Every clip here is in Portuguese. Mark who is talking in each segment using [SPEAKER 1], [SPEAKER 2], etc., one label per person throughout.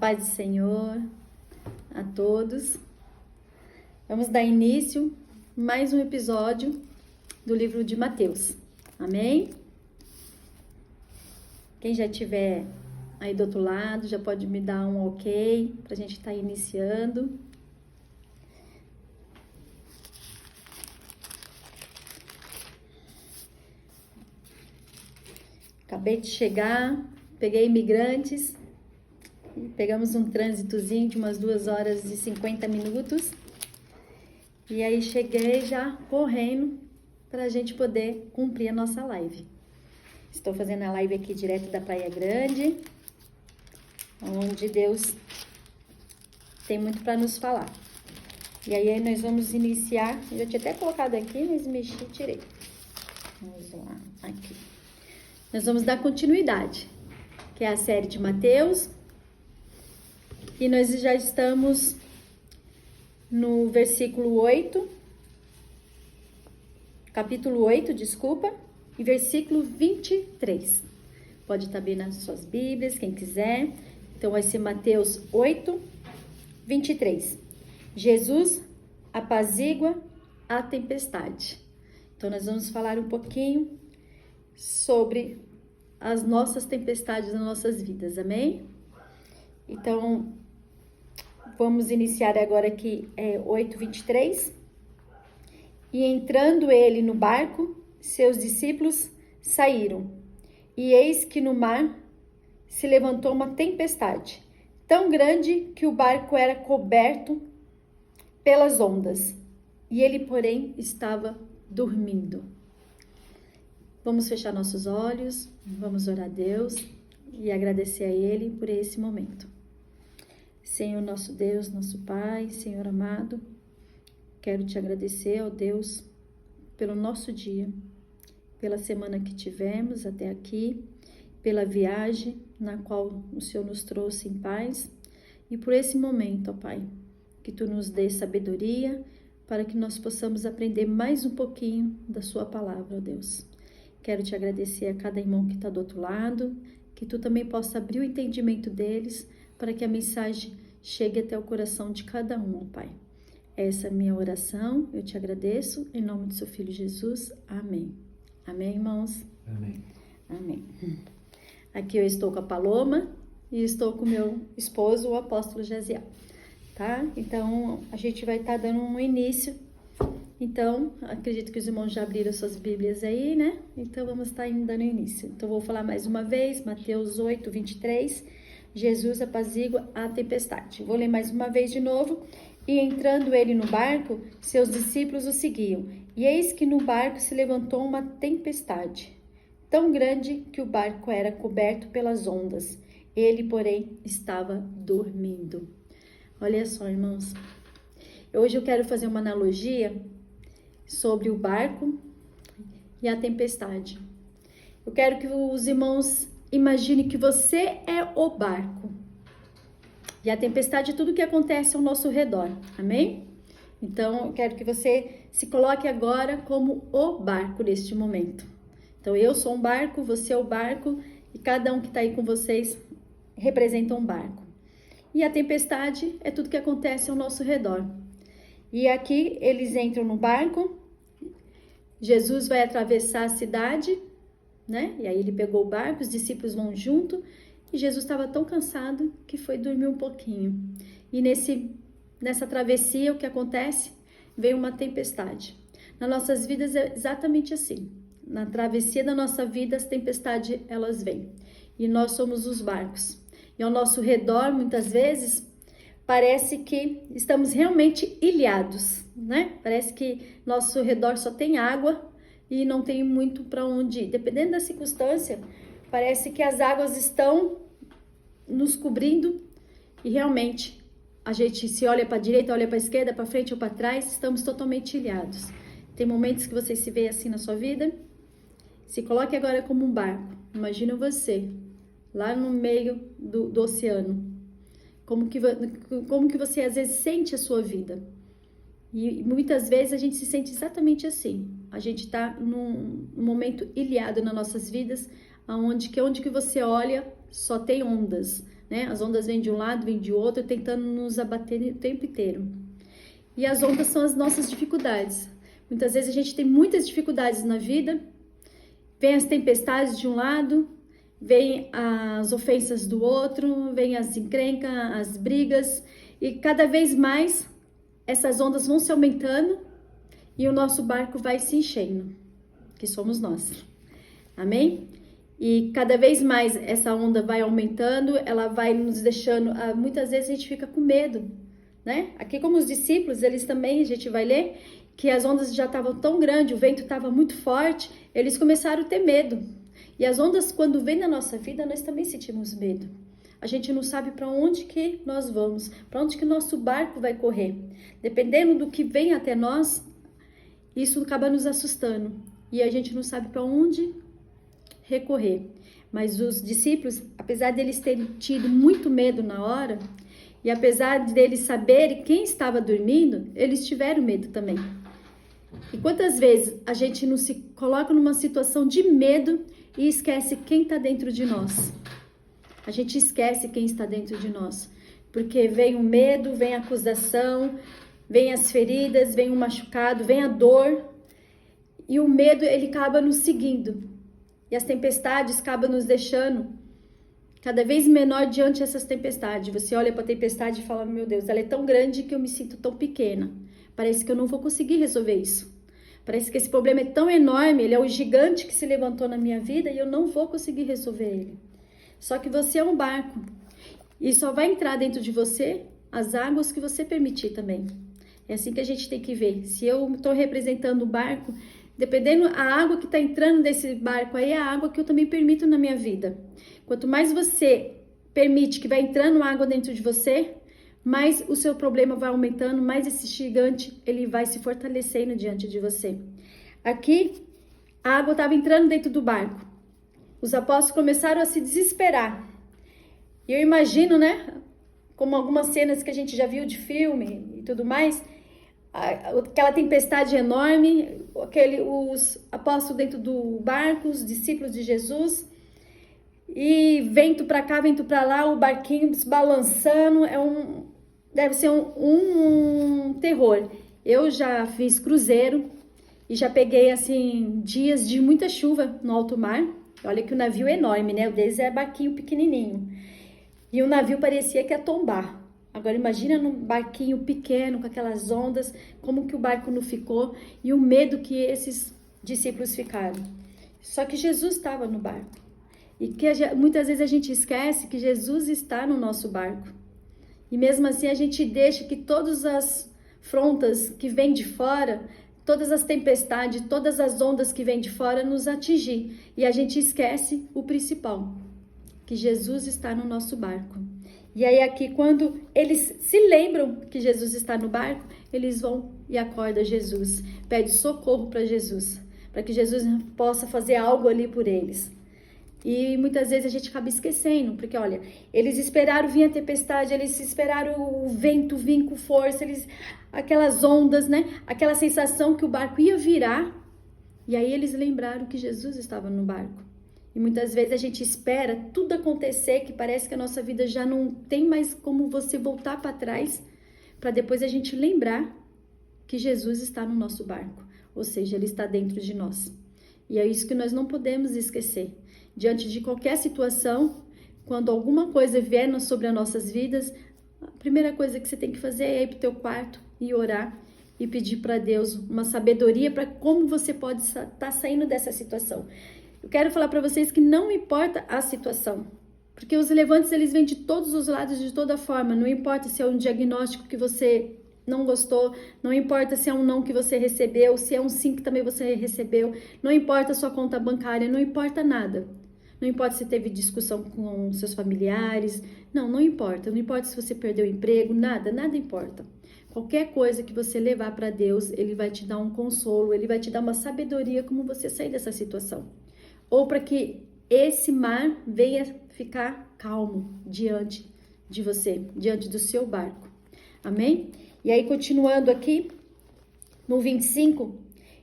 [SPEAKER 1] paz do Senhor a todos. Vamos dar início a mais um episódio do livro de Mateus. Amém? Quem já estiver aí do outro lado, já pode me dar um ok para a gente estar iniciando. Acabei de chegar, peguei imigrantes, pegamos um trânsitozinho de umas 2 horas e 50 minutos. E aí cheguei já correndo para a gente poder cumprir a nossa live. Estou fazendo a live aqui direto da Praia Grande, onde Deus tem muito para nos falar. E aí nós vamos iniciar, eu já tinha até colocado aqui, mas mexi e tirei. Vamos lá, aqui. Nós vamos dar continuidade, que é a série de Mateus. E nós já estamos no versículo 8, capítulo 8, desculpa, e versículo 23. Pode estar bem nas suas Bíblias, quem quiser. Então vai ser Mateus 8, 23. Jesus apazigua a tempestade. Então nós vamos falar um pouquinho sobre as nossas tempestades nas nossas vidas, amém? Então, vamos iniciar agora aqui, 8:23. E entrando ele no barco, seus discípulos saíram. E eis que no mar se levantou uma tempestade, tão grande que o barco era coberto pelas ondas. E ele, porém, estava dormindo. Vamos fechar nossos olhos, vamos orar a Deus e agradecer a Ele por esse momento. Senhor nosso Deus, nosso Pai, Senhor amado, quero te agradecer, ó Deus, pelo nosso dia, pela semana que tivemos até aqui, pela viagem na qual o Senhor nos trouxe em paz e por esse momento, ó Pai, que Tu nos dê sabedoria para que nós possamos aprender mais um pouquinho da Sua palavra, ó Deus. Quero te agradecer a cada irmão que está do outro lado, que Tu também possa abrir o entendimento deles para que a mensagem chegue até o coração de cada um, ó Pai. Essa é a minha oração, eu te agradeço, em nome do Seu Filho Jesus, amém. Amém, irmãos?
[SPEAKER 2] Amém.
[SPEAKER 1] Amém. Aqui eu estou com a Paloma e estou com o meu esposo, o apóstolo Jaziel, tá? Então, a gente vai estar dando um início. Então, acredito que os irmãos já abriram suas Bíblias aí, né? Então, vamos estar dando início. Então, vou falar mais uma vez, Mateus 8, 23. Jesus apazigua a tempestade. Vou ler mais uma vez de novo. E entrando ele no barco, seus discípulos o seguiam. E eis que no barco se levantou uma tempestade, tão grande que o barco era coberto pelas ondas. Ele, porém, estava dormindo. Olha só, irmãos. Hoje eu quero fazer uma analogia sobre o barco e a tempestade. Eu quero que os irmãos imaginem que você é o barco. E a tempestade é tudo que acontece ao nosso redor. Amém? Então, eu quero que você se coloque agora como o barco neste momento. Então, eu sou um barco, você é o barco e cada um que está aí com vocês representa um barco. E a tempestade é tudo que acontece ao nosso redor. E aqui eles entram no barco, Jesus vai atravessar a cidade, né? E aí ele pegou o barco, os discípulos vão junto, e Jesus estava tão cansado que foi dormir um pouquinho. E nessa travessia, o que acontece? Veio uma tempestade. Nas nossas vidas é exatamente assim. Na travessia da nossa vida, as tempestades, elas vêm. E nós somos os barcos. E ao nosso redor, muitas vezes, parece que estamos realmente ilhados, né? Parece que nosso redor só tem água e não tem muito para onde ir. Dependendo da circunstância, parece que as águas estão nos cobrindo e realmente a gente se olha para a direita, olha para a esquerda, para frente ou para trás, estamos totalmente ilhados. Tem momentos que você se vê assim na sua vida? Se coloque agora como um barco. Imagina você lá no meio do oceano. Como que você às vezes sente a sua vida? E muitas vezes a gente se sente exatamente assim. A gente está num momento ilhado nas nossas vidas, onde que você olha só tem ondas. né? As ondas vêm de um lado, vêm de outro, tentando nos abater o tempo inteiro. E as ondas são as nossas dificuldades. Muitas vezes a gente tem muitas dificuldades na vida, vem as tempestades de um lado, vem as ofensas do outro, vem as encrencas, as brigas, e cada vez mais essas ondas vão se aumentando e o nosso barco vai se enchendo, que somos nós. Amém? E cada vez mais essa onda vai aumentando, ela vai nos deixando, muitas vezes a gente fica com medo, né? Aqui como os discípulos, eles também, a gente vai ler, que as ondas já estavam tão grandes, o vento estava muito forte, eles começaram a ter medo. E as ondas, quando vêm na nossa vida, nós também sentimos medo. A gente não sabe para onde que nós vamos, para onde que nosso barco vai correr. Dependendo do que vem até nós, isso acaba nos assustando. E a gente não sabe para onde recorrer. Mas os discípulos, apesar deles terem tido muito medo na hora, e apesar deles saberem quem estava dormindo, eles tiveram medo também. E quantas vezes a gente não se coloca numa situação de medo e esquece quem está dentro de nós? A gente esquece quem está dentro de nós. Porque vem o medo, vem a acusação, vem as feridas, vem o machucado, vem a dor. E o medo, ele acaba nos seguindo. E as tempestades acabam nos deixando cada vez menor diante dessas tempestades. Você olha para a tempestade e fala, meu Deus, ela é tão grande que eu me sinto tão pequena. Parece que eu não vou conseguir resolver isso. Parece que esse problema é tão enorme, ele é o gigante que se levantou na minha vida e eu não vou conseguir resolver ele. Só que você é um barco e só vai entrar dentro de você as águas que você permitir também. É assim que a gente tem que ver. Se eu estou representando o barco, dependendo a água que está entrando desse barco aí, é a água que eu também permito na minha vida. Quanto mais você permite que vai entrando água dentro de você, mais o seu problema vai aumentando, mais esse gigante ele vai se fortalecendo diante de você. Aqui, a água estava entrando dentro do barco. Os apóstolos começaram a se desesperar. E eu imagino, né, como algumas cenas que a gente já viu de filme e tudo mais, aquela tempestade enorme, os apóstolos dentro do barco, os discípulos de Jesus, e vento para cá, vento para lá, o barquinho se balançando, deve ser um terror. Eu já fiz cruzeiro e já peguei, assim, dias de muita chuva no alto mar. Olha que o navio é enorme, né? O deles é barquinho pequenininho. E o navio parecia que ia tombar. Agora imagina num barquinho pequeno, com aquelas ondas, como que o barco não ficou e o medo que esses discípulos ficaram. Só que Jesus estava no barco. E que muitas vezes a gente esquece que Jesus está no nosso barco. E mesmo assim a gente deixa que todas as frontas que vêm de fora, todas as tempestades, todas as ondas que vêm de fora nos atingir. E a gente esquece o principal, que Jesus está no nosso barco. E aí aqui, quando eles se lembram que Jesus está no barco, eles vão e acordam Jesus, pede socorro para Jesus, para que Jesus possa fazer algo ali por eles. E muitas vezes a gente acaba esquecendo, porque olha, eles esperaram vir a tempestade, eles esperaram o vento vir com força, aquelas ondas, né? Aquela sensação que o barco ia virar, e aí eles lembraram que Jesus estava no barco. E muitas vezes a gente espera tudo acontecer, que parece que a nossa vida já não tem mais como você voltar para trás, para depois a gente lembrar que Jesus está no nosso barco, ou seja, Ele está dentro de nós. E é isso que nós não podemos esquecer. Diante de qualquer situação, quando alguma coisa vier sobre as nossas vidas, a primeira coisa que você tem que fazer é ir para o teu quarto e orar e pedir para Deus uma sabedoria para como você pode estar saindo dessa situação. Eu quero falar para vocês que não importa a situação, porque os levantes eles vêm de todos os lados, de toda forma. Não importa se é um diagnóstico que você não gostou, não importa se é um não que você recebeu, se é um sim que também você recebeu, não importa a sua conta bancária, não importa nada. Não importa se teve discussão com seus familiares, não importa. Não importa se você perdeu o emprego, nada importa. Qualquer coisa que você levar para Deus, Ele vai te dar um consolo, Ele vai te dar uma sabedoria como você sair dessa situação. Ou para que esse mar venha ficar calmo diante de você, diante do seu barco. Amém? E aí, continuando aqui, no 25,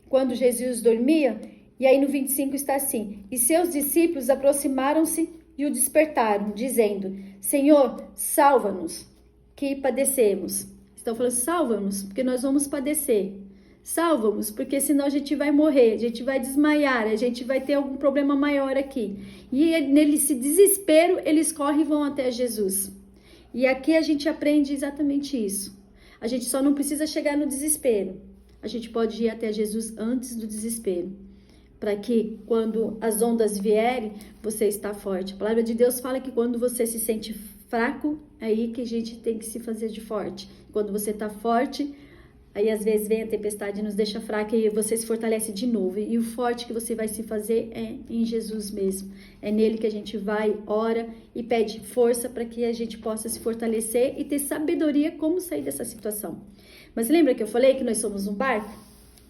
[SPEAKER 1] quando Jesus dormia, e aí no 25 está assim, e seus discípulos aproximaram-se e o despertaram, dizendo: Senhor, salva-nos, que padecemos. Estão falando: salva-nos, porque nós vamos padecer. Salva-nos, porque senão a gente vai morrer, a gente vai desmaiar, a gente vai ter algum problema maior aqui. E nesse desespero, eles correm e vão até Jesus. E aqui a gente aprende exatamente isso. A gente só não precisa chegar no desespero. A gente pode ir até Jesus antes do desespero, para que quando as ondas vierem, você está forte. A palavra de Deus fala que quando você se sente fraco, é aí que a gente tem que se fazer de forte. Quando você está forte, aí às vezes vem a tempestade e nos deixa fraca e você se fortalece de novo. E o forte que você vai se fazer é em Jesus mesmo. É nele que a gente vai, ora e pede força para que a gente possa se fortalecer e ter sabedoria como sair dessa situação. Mas lembra que eu falei que nós somos um barco?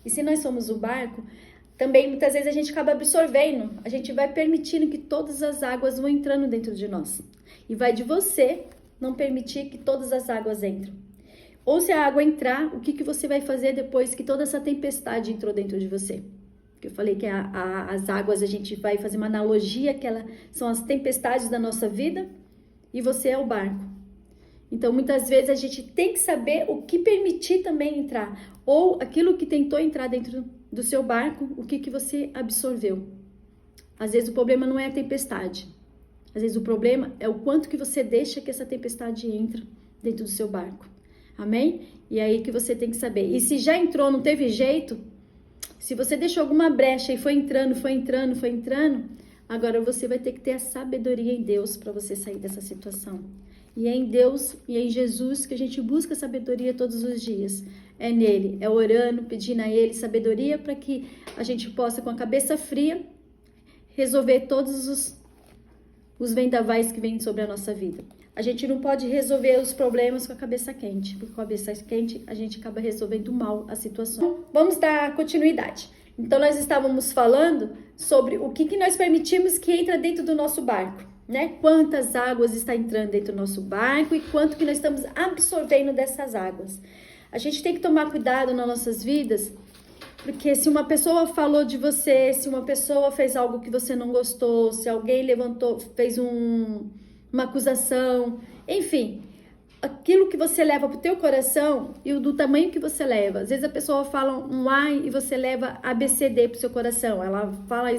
[SPEAKER 1] E se nós somos um barco, também muitas vezes a gente acaba absorvendo. A gente vai permitindo que todas as águas vão entrando dentro de nós. E vai de você não permitir que todas as águas entrem. Ou se a água entrar, o que você vai fazer depois que toda essa tempestade entrou dentro de você? Porque eu falei que as águas, a gente vai fazer uma analogia, que são as tempestades da nossa vida e você é o barco. Então, muitas vezes a gente tem que saber o que permitir também entrar. Ou aquilo que tentou entrar dentro do seu barco, o que você absorveu. Às vezes o problema não é a tempestade. Às vezes o problema é o quanto que você deixa que essa tempestade entre dentro do seu barco. Amém? E é aí que você tem que saber. E se já entrou, não teve jeito, se você deixou alguma brecha e foi entrando, agora você vai ter que ter a sabedoria em Deus para você sair dessa situação. E é em Deus e é em Jesus que a gente busca sabedoria todos os dias. É nele, é orando, pedindo a ele sabedoria para que a gente possa, com a cabeça fria, resolver todos os vendavais que vêm sobre a nossa vida. A gente não pode resolver os problemas com a cabeça quente, porque com a cabeça quente a gente acaba resolvendo mal a situação. Vamos dar continuidade. Então, nós estávamos falando sobre o que nós permitimos que entra dentro do nosso barco, né? Quantas águas está entrando dentro do nosso barco e quanto que nós estamos absorvendo dessas águas. A gente tem que tomar cuidado nas nossas vidas, porque se uma pessoa falou de você, se uma pessoa fez algo que você não gostou, se alguém fez uma acusação, enfim, aquilo que você leva pro teu coração e o do tamanho que você leva. Às vezes a pessoa fala um A e você leva ABCD pro seu coração. Ela fala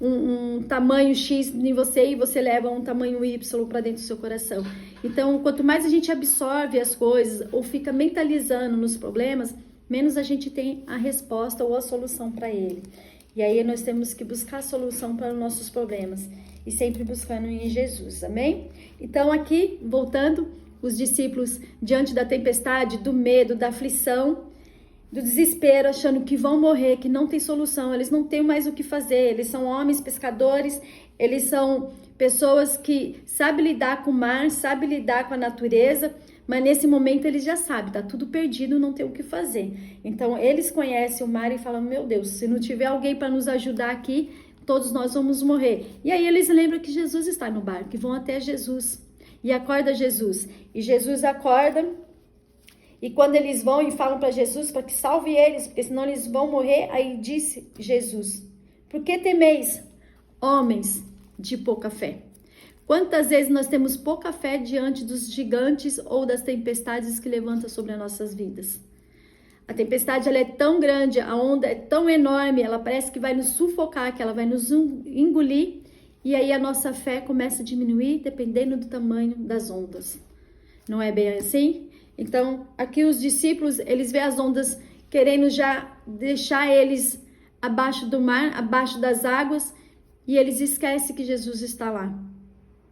[SPEAKER 1] um tamanho X em você e você leva um tamanho Y para dentro do seu coração. Então, quanto mais a gente absorve as coisas ou fica mentalizando nos problemas, menos a gente tem a resposta ou a solução para ele. E aí nós temos que buscar a solução para os nossos problemas e sempre buscando em Jesus, amém? Então aqui, voltando, os discípulos diante da tempestade, do medo, da aflição, do desespero, achando que vão morrer, que não tem solução, eles não têm mais o que fazer, eles são homens pescadores, eles são pessoas que sabem lidar com o mar, sabem lidar com a natureza, mas nesse momento eles já sabem, tá tudo perdido, não tem o que fazer. Então eles conhecem o mar e falam: meu Deus, se não tiver alguém para nos ajudar aqui, todos nós vamos morrer. E aí eles lembram que Jesus está no barco e vão até Jesus e acorda Jesus. E Jesus acorda, e quando eles vão e falam para Jesus para que salve eles, porque senão eles vão morrer, aí disse Jesus: por que temeis, homens de pouca fé? Quantas vezes nós temos pouca fé diante dos gigantes ou das tempestades que levantam sobre as nossas vidas? A tempestade, ela é tão grande, a onda é tão enorme, ela parece que vai nos sufocar, que ela vai nos engolir, e aí a nossa fé começa a diminuir dependendo do tamanho das ondas. Não é bem assim? Então, aqui os discípulos, eles veem as ondas querendo já deixar eles abaixo do mar, abaixo das águas, e eles esquecem que Jesus está lá.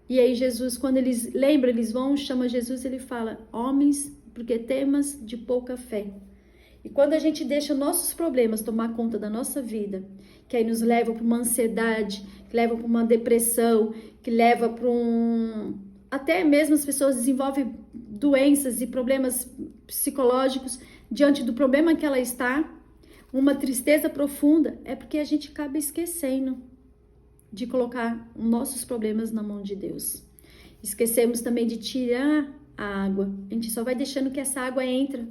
[SPEAKER 1] E aí Jesus, quando eles lembram, eles vão, chama Jesus, ele fala: homens, porque temas de pouca fé. E quando a gente deixa nossos problemas tomar conta da nossa vida, que aí nos leva para uma ansiedade, que leva para uma depressão, que leva para até mesmo as pessoas desenvolvem doenças e problemas psicológicos diante do problema que ela está, uma tristeza profunda, é porque a gente acaba esquecendo de colocar nossos problemas na mão de Deus. Esquecemos também de tirar a água. A gente só vai deixando que essa água entre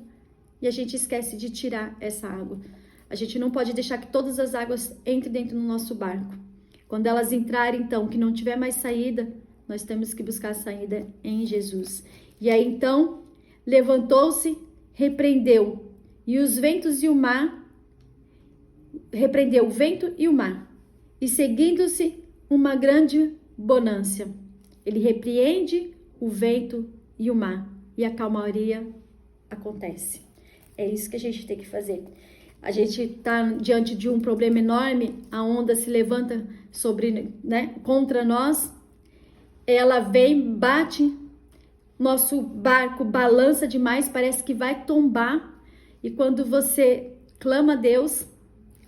[SPEAKER 1] e a gente esquece de tirar essa água. A gente não pode deixar que todas as águas entrem dentro do nosso barco. Quando elas entrarem, então, que não tiver mais saída, nós temos que buscar a saída em Jesus. E aí então, levantou-se, repreendeu, e os ventos e o mar, repreendeu o vento e o mar, e seguindo-se uma grande bonança. Ele repreende o vento e o mar, e a calmaria acontece. É isso que a gente tem que fazer. A gente está diante de um problema enorme, a onda se levanta contra nós, ela vem, bate, nosso barco balança demais, parece que vai tombar, e quando você clama a Deus,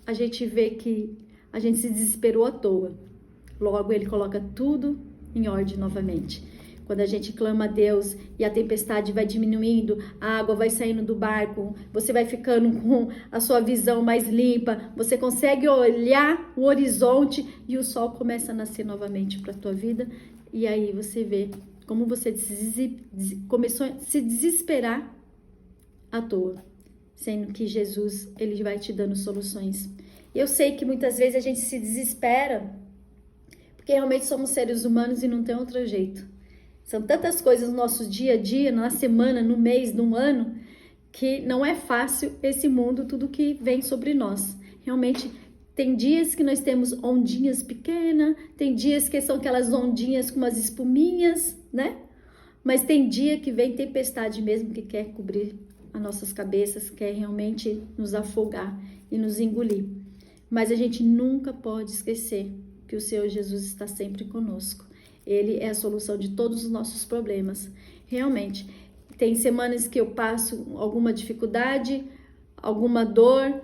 [SPEAKER 1] a gente vê que a gente se desesperou à toa. Logo ele coloca tudo em ordem novamente. Quando a gente clama a Deus e a tempestade vai diminuindo, a água vai saindo do barco, você vai ficando com a sua visão mais limpa, você consegue olhar o horizonte e o sol começa a nascer novamente para a tua vida. E aí você vê como você começou a se desesperar à toa, sendo que Jesus, ele vai te dando soluções. Eu sei que muitas vezes a gente se desespera, porque realmente somos seres humanos e não tem outro jeito. São tantas coisas no nosso dia a dia, na semana, no mês, no ano, que não é fácil esse mundo, tudo que vem sobre nós. Realmente, tem dias que nós temos ondinhas pequenas, tem dias que são aquelas ondinhas com umas espuminhas, né? Mas tem dia que vem tempestade mesmo, que quer cobrir as nossas cabeças, quer realmente nos afogar e nos engolir. Mas a gente nunca pode esquecer que o Senhor Jesus está sempre conosco. Ele é a solução de todos os nossos problemas. Realmente, tem semanas que eu passo alguma dificuldade, alguma dor,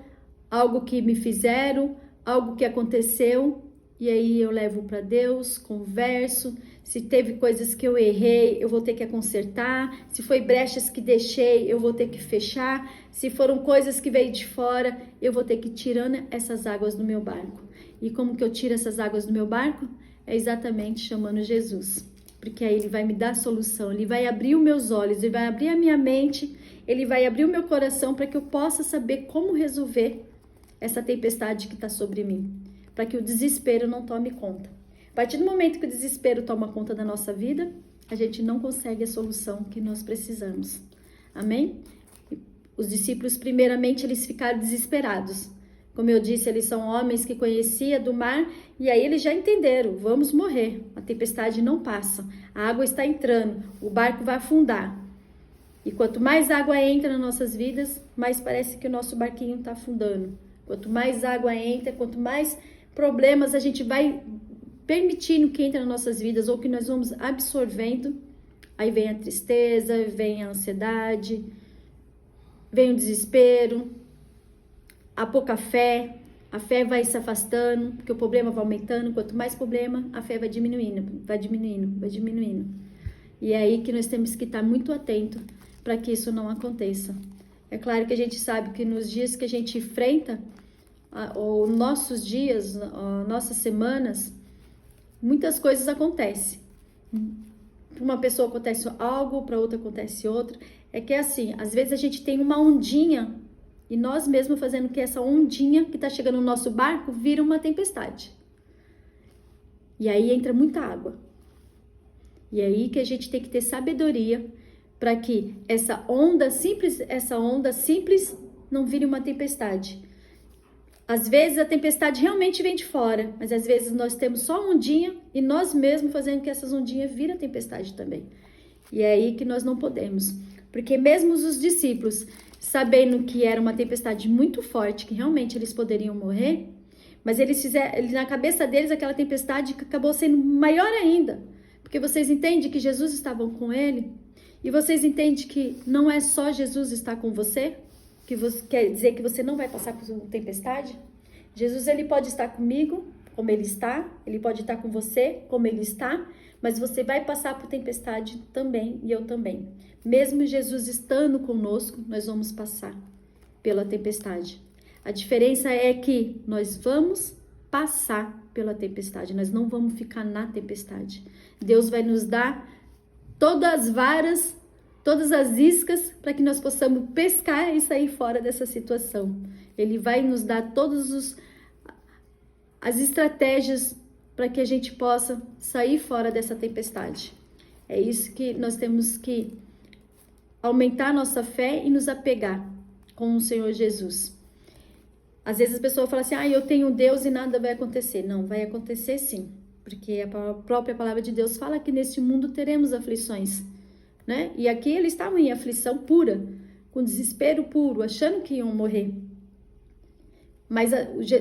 [SPEAKER 1] algo que me fizeram, algo que aconteceu, e aí eu levo para Deus, converso. Se teve coisas que eu errei, eu vou ter que consertar. Se foi brechas que deixei, eu vou ter que fechar. Se foram coisas que veio de fora, eu vou ter que ir tirando essas águas do meu barco. E como que eu tiro essas águas do meu barco? É exatamente chamando Jesus, porque aí ele vai me dar a solução, ele vai abrir os meus olhos, ele vai abrir a minha mente, ele vai abrir o meu coração para que eu possa saber como resolver essa tempestade que está sobre mim, para que o desespero não tome conta. A partir do momento que o desespero toma conta da nossa vida, a gente não consegue a solução que nós precisamos. Amém? Os discípulos, primeiramente, eles ficaram desesperados. Como eu disse, eles são homens que conheciam do mar e aí eles já entenderam, vamos morrer, a tempestade não passa, a água está entrando, o barco vai afundar. E quanto mais água entra nas nossas vidas, mais parece que o nosso barquinho está afundando. Quanto mais água entra, quanto mais problemas a gente vai permitindo que entre nas nossas vidas ou que nós vamos absorvendo, aí vem a tristeza, vem a ansiedade, vem o desespero, a pouca fé, a fé vai se afastando, porque o problema vai aumentando, quanto mais problema, a fé vai diminuindo, vai diminuindo, vai diminuindo. E é aí que nós temos que estar muito atento para que isso não aconteça. É claro que a gente sabe que nos dias que a gente enfrenta, ou nossos dias, nossas semanas, muitas coisas acontecem. Para uma pessoa acontece algo, para outra acontece outra. É que é assim, às vezes a gente tem uma ondinha e nós mesmos fazendo que essa ondinha que está chegando no nosso barco vira uma tempestade. E aí entra muita água. E aí que a gente tem que ter sabedoria para que essa onda simples não vire uma tempestade. Às vezes a tempestade realmente vem de fora, mas às vezes nós temos só ondinha e nós mesmos fazendo que essas ondinhas viram tempestade também. E é aí que nós não podemos. Porque mesmo os discípulos, sabendo que era uma tempestade muito forte, que realmente eles poderiam morrer, mas na cabeça deles aquela tempestade acabou sendo maior ainda. Porque vocês entendem que Jesus estava com ele? E vocês entendem que não é só Jesus estar com você? Que quer dizer que você não vai passar por uma tempestade? Jesus, ele pode estar comigo, como ele está. Ele pode estar com você, como ele está. Mas você vai passar por tempestade também, e eu também. Mesmo Jesus estando conosco, nós vamos passar pela tempestade. A diferença é que nós vamos passar pela tempestade, nós não vamos ficar na tempestade. Deus vai nos dar todas as varas, todas as iscas para que nós possamos pescar e sair fora dessa situação. Ele vai nos dar todas as estratégias para que a gente possa sair fora dessa tempestade. É isso que nós temos que aumentar nossa fé e nos apegar com o Senhor Jesus. Às vezes a pessoa fala assim, eu tenho Deus e nada vai acontecer. Não, vai acontecer sim, porque a própria palavra de Deus fala que neste mundo teremos aflições, né? E aqui eles estavam em aflição pura, com desespero puro, achando que iam morrer. Mas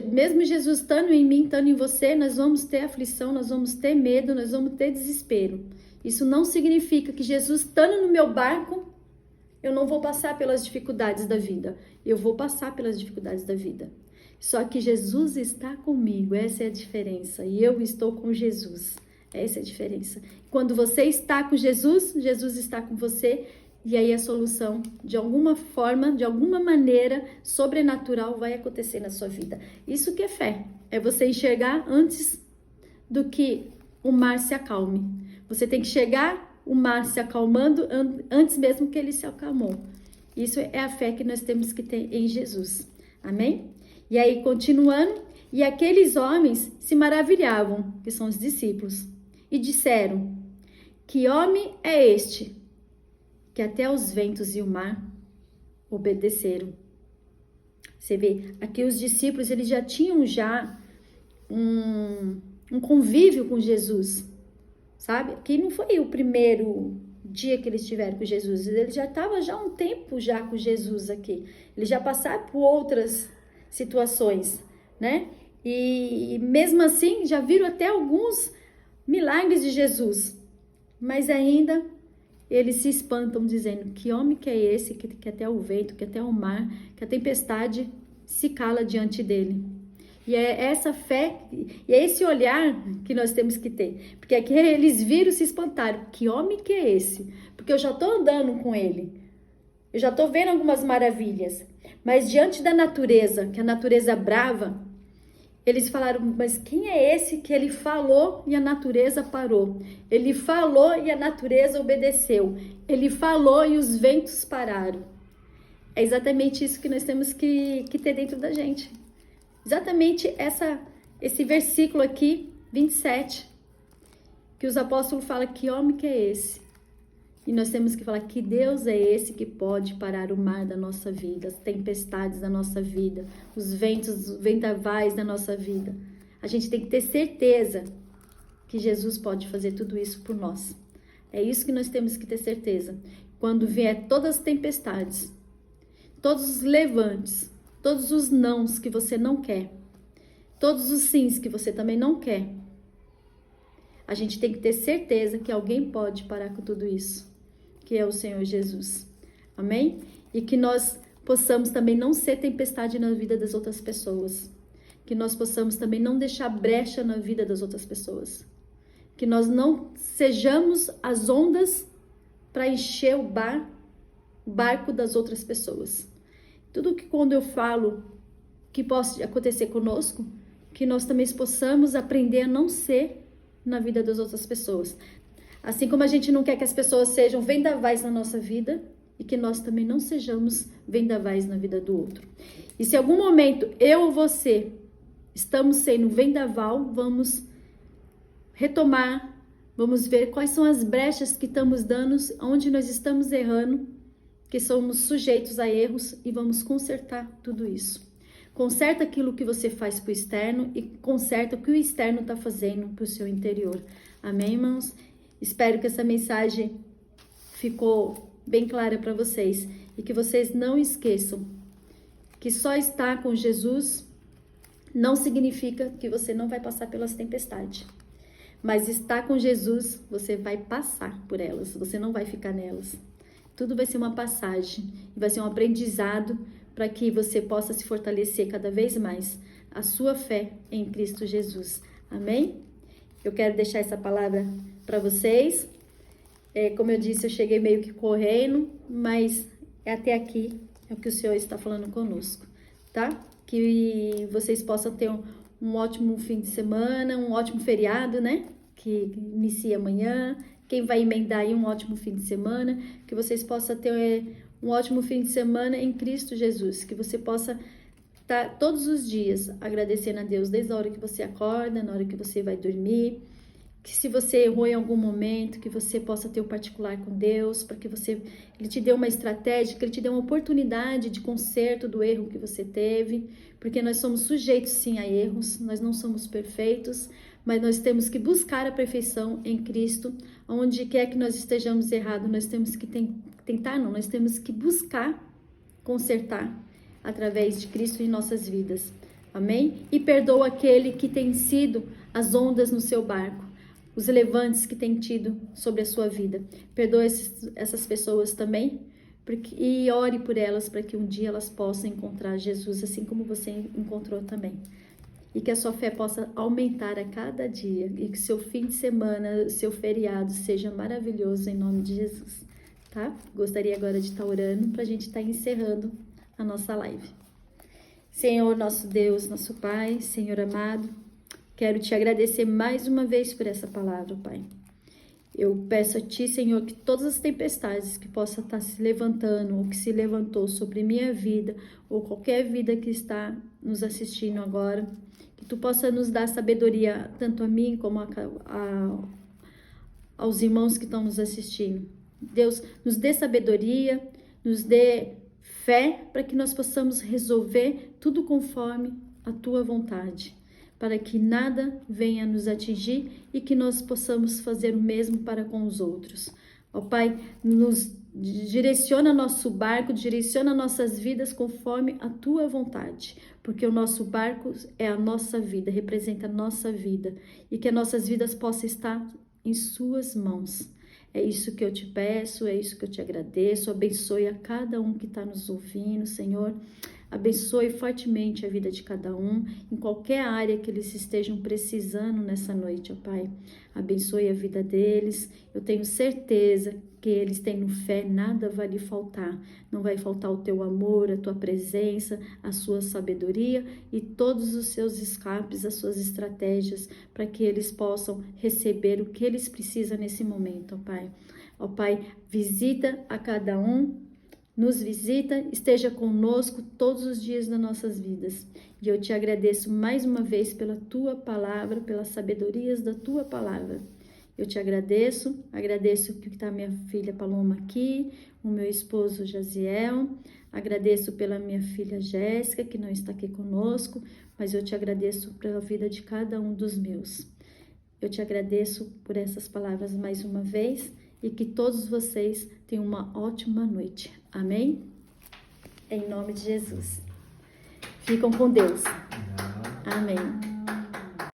[SPEAKER 1] mesmo Jesus estando em mim, estando em você, nós vamos ter aflição, nós vamos ter medo, nós vamos ter desespero. Isso não significa que Jesus estando no meu barco, eu não vou passar pelas dificuldades da vida. Eu vou passar pelas dificuldades da vida. Só que Jesus está comigo, essa é a diferença. E eu estou com Jesus, essa é a diferença. Quando você está com Jesus, Jesus está com você. E aí a solução, de alguma forma, de alguma maneira sobrenatural vai acontecer na sua vida. Isso que é fé. É você enxergar antes do que o mar se acalme. Você tem que chegar o mar se acalmando antes mesmo que ele se acalmou. Isso é a fé que nós temos que ter em Jesus. Amém? E aí, continuando, e aqueles homens se maravilhavam, que são os discípulos, e disseram, que homem é este, que até os ventos e o mar obedeceram. Você vê, aqui os discípulos, eles já tinham um convívio com Jesus, sabe? Aqui não foi o primeiro dia que eles estiveram com Jesus, eles já estavam já há um tempo já com Jesus aqui, eles já passaram por outras situações, né? E mesmo assim, já viram até alguns milagres de Jesus, mas ainda eles se espantam dizendo, que homem que é esse, que até o vento, que até o mar, que a tempestade se cala diante dele. E é essa fé, e é esse olhar que nós temos que ter. Porque aqui eles viram e se espantaram. Que homem que é esse? Porque eu já estou andando com ele. Eu já estou vendo algumas maravilhas. Mas diante da natureza, que é a natureza brava, eles falaram, mas quem é esse que ele falou e a natureza parou? Ele falou e a natureza obedeceu. Ele falou e os ventos pararam. É exatamente isso que nós temos que ter dentro da gente. Exatamente esse versículo aqui, 27, que os apóstolos falam, que homem que é esse? E nós temos que falar que Deus é esse que pode parar o mar da nossa vida, as tempestades da nossa vida, os ventos, os vendavais da nossa vida. A gente tem que ter certeza que Jesus pode fazer tudo isso por nós. É isso que nós temos que ter certeza. Quando vier todas as tempestades, todos os levantes, todos os nãos que você não quer, todos os sims que você também não quer, a gente tem que ter certeza que alguém pode parar com tudo isso, que é o Senhor Jesus. Amém? E que nós possamos também não ser tempestade na vida das outras pessoas. Que nós possamos também não deixar brecha na vida das outras pessoas. Que nós não sejamos as ondas para encher o barco das outras pessoas. Tudo que quando eu falo que pode acontecer conosco, que nós também possamos aprender a não ser na vida das outras pessoas. Assim como a gente não quer que as pessoas sejam vendavais na nossa vida, e que nós também não sejamos vendavais na vida do outro. E se em algum momento eu ou você estamos sendo vendaval, vamos retomar, vamos ver quais são as brechas que estamos dando, onde nós estamos errando, que somos sujeitos a erros, e vamos consertar tudo isso. Conserta aquilo que você faz para o externo e conserta o que o externo está fazendo para o seu interior. Amém, irmãos? Espero que essa mensagem ficou bem clara para vocês e que vocês não esqueçam que só estar com Jesus não significa que você não vai passar pelas tempestades. Mas estar com Jesus, você vai passar por elas, você não vai ficar nelas. Tudo vai ser uma passagem, vai ser um aprendizado para que você possa se fortalecer cada vez mais a sua fé em Cristo Jesus. Amém? Eu quero deixar essa palavra para vocês. Como eu disse, eu cheguei meio que correndo, mas até aqui é o que o Senhor está falando conosco, tá? Que vocês possam ter um ótimo fim de semana, um ótimo feriado, né? Que inicia amanhã. Quem vai emendar aí um ótimo fim de semana, que vocês possam ter um ótimo fim de semana em Cristo Jesus, que você possa tá todos os dias agradecendo a Deus, desde a hora que você acorda, na hora que você vai dormir, que se você errou em algum momento, que você possa ter o particular com Deus, para que Ele te dê uma estratégia, que Ele te dê uma oportunidade de conserto do erro que você teve, porque nós somos sujeitos sim a erros, nós não somos perfeitos, mas nós temos que buscar a perfeição em Cristo, onde quer que nós estejamos errados, nós temos que nós temos que buscar consertar através de Cristo em nossas vidas, amém? E perdoa aquele que tem sido as ondas no seu barco, os levantes que tem tido sobre a sua vida. Perdoa essas pessoas também, e ore por elas para que um dia elas possam encontrar Jesus, assim como você encontrou também. E que a sua fé possa aumentar a cada dia, e que seu fim de semana, seu feriado seja maravilhoso em nome de Jesus, tá? Gostaria agora de estar orando para a gente estar encerrando a nossa live. Senhor, nosso Deus, nosso Pai, Senhor amado, quero te agradecer mais uma vez por essa palavra, Pai. Eu peço a Ti, Senhor, que todas as tempestades que possam estar se levantando ou que se levantou sobre minha vida ou qualquer vida que está nos assistindo agora, que Tu possa nos dar sabedoria, tanto a mim como aos irmãos que estão nos assistindo. Deus, nos dê sabedoria, nos dê fé para que nós possamos resolver tudo conforme a Tua vontade, para que nada venha nos atingir e que nós possamos fazer o mesmo para com os outros. Ó Pai, nos direciona nosso barco, direciona nossas vidas conforme a Tua vontade, porque o nosso barco é a nossa vida, representa a nossa vida, e que as nossas vidas possam estar em Suas mãos. É isso que eu te peço, é isso que eu te agradeço. Abençoe a cada um que está nos ouvindo, Senhor. Abençoe fortemente a vida de cada um, em qualquer área que eles estejam precisando nessa noite, ó Pai. Abençoe a vida deles. Eu tenho certeza que eles tendo fé, nada vai lhe faltar. Não vai faltar o teu amor, a tua presença, a sua sabedoria e todos os seus escapes, as suas estratégias, para que eles possam receber o que eles precisam nesse momento, ó Pai. Ó Pai, visita a cada um, nos visita, esteja conosco todos os dias das nossas vidas. E eu te agradeço mais uma vez pela Tua palavra, pelas sabedorias da Tua palavra. Eu te agradeço que está minha filha Paloma aqui, o meu esposo Jaziel, agradeço pela minha filha Jéssica, que não está aqui conosco, mas eu te agradeço pela vida de cada um dos meus. Eu te agradeço por essas palavras mais uma vez, e que todos vocês tenham uma ótima noite. Amém? Em nome de Jesus. Ficam com Deus. Amém.